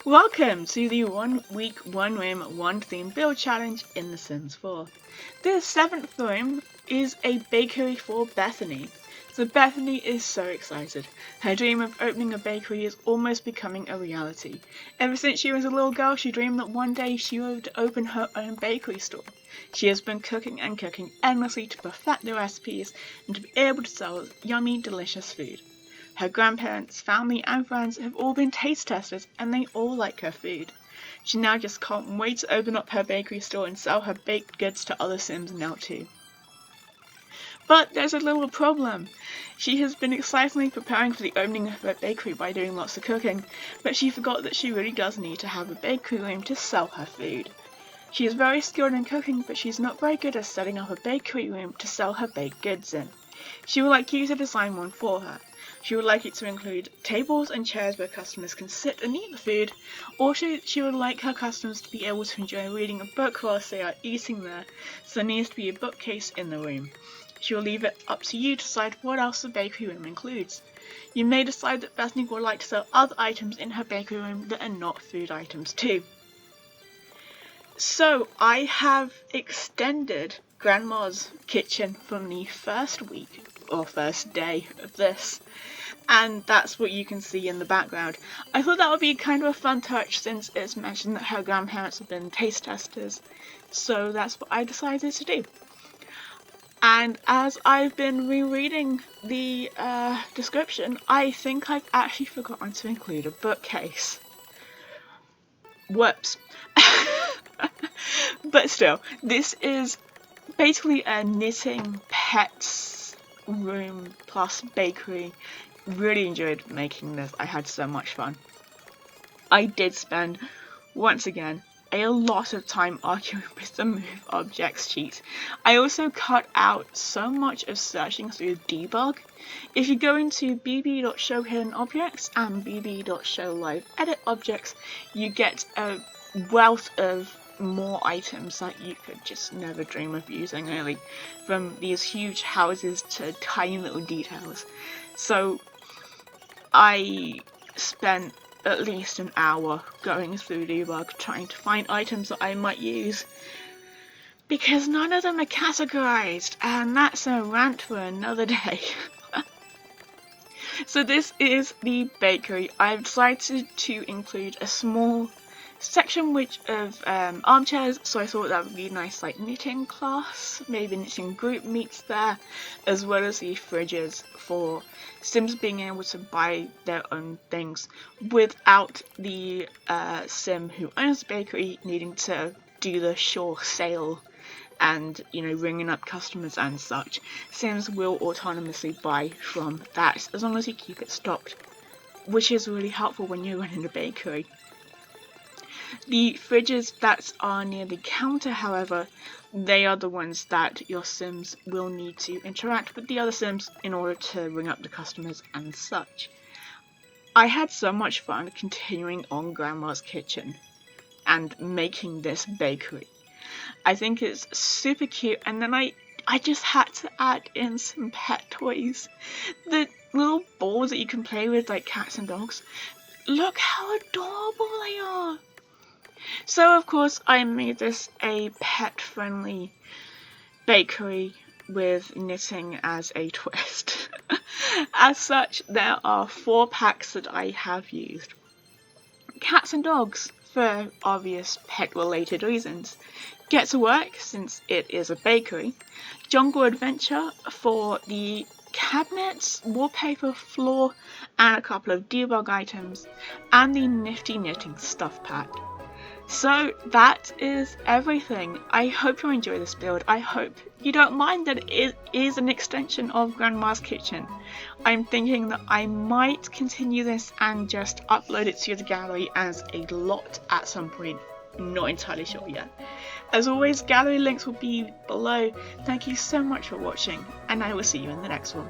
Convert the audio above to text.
Welcome to the 1 week, 1 room, 1 theme build challenge in The Sims 4. The 7th room is a bakery for Bethany. So Bethany is so excited. Her dream of opening a bakery is almost becoming a reality. Ever since she was a little girl, she dreamed that one day she would open her own bakery store. She has been cooking and cooking endlessly to perfect the recipes and to be able to sell yummy, delicious food. Her grandparents, family and friends have all been taste testers and they all like her food. She now just can't wait to open up her bakery store and sell her baked goods to other Sims now too. But there's a little problem. She has been excitedly preparing for the opening of her bakery by doing lots of cooking, but she forgot that she really does need to have a bakery room to sell her food. She is very skilled in cooking, but she's not very good at setting up a bakery room to sell her baked goods in. She would like you to design one for her. She would like it to include tables and chairs where customers can sit and eat the food, or she would like her customers to be able to enjoy reading a book whilst they are eating there, so there needs to be a bookcase in the room. She will leave it up to you to decide what else the bakery room includes. You may decide that Bethany would like to sell other items in her bakery room that are not food items too. So I have extended Grandma's kitchen from the first week or first day of this, and that's what you can see in the background. I thought that would be kind of a fun touch since it's mentioned that her grandparents have been taste testers, so that's what I decided to do. And as I've been rereading the description, I think I've actually forgotten to include a bookcase. Whoops. But still, this is basically a knitting pets room plus bakery. Really enjoyed making this. I had so much fun. I did spend, once again, a lot of time arguing with the move objects cheat. I also cut out so much of searching through debug. If you go into bb.show hidden objects and bb.show live edit objects, you get a wealth of more items that you could just never dream of using, really, from these huge houses to tiny little details. So I spent at least an hour going through debug trying to find items that I might use, because none of them are categorized, and that's a rant for another day. So this is the bakery. I've decided to include a small section of armchairs, so I thought that would be a nice like knitting class, maybe knitting group meets there, as well as the fridges for Sims being able to buy their own things without the Sim who owns the bakery needing to do the sure sale and, you know, ringing up customers and such. Sims will autonomously buy from that as long as you keep it stocked, which is really helpful when you're running a bakery. The fridges that are near the counter, however, they are the ones that your Sims will need to interact with the other Sims in order to ring up the customers and such. I had so much fun continuing on Grandma's kitchen and making this bakery. I think it's super cute, and then I just had to add in some pet toys. The little balls that you can play with like cats and dogs. Look how adorable they are! So of course I made this a pet-friendly bakery with knitting as a twist. As such, there are 4 packs that I have used. Cats and dogs, for obvious pet-related reasons. Get to Work, since it is a bakery. Jungle Adventure for the cabinets, wallpaper, floor, and a couple of debug items. And the Nifty Knitting Stuff Pack. So that is everything. I hope you enjoy this build. I hope you don't mind that it is an extension of Grandma's kitchen. I'm thinking that I might continue this and just upload it to the gallery as a lot at some point. Not entirely sure yet. As always, gallery links will be below. Thank you so much for watching, and I will see you in the next one.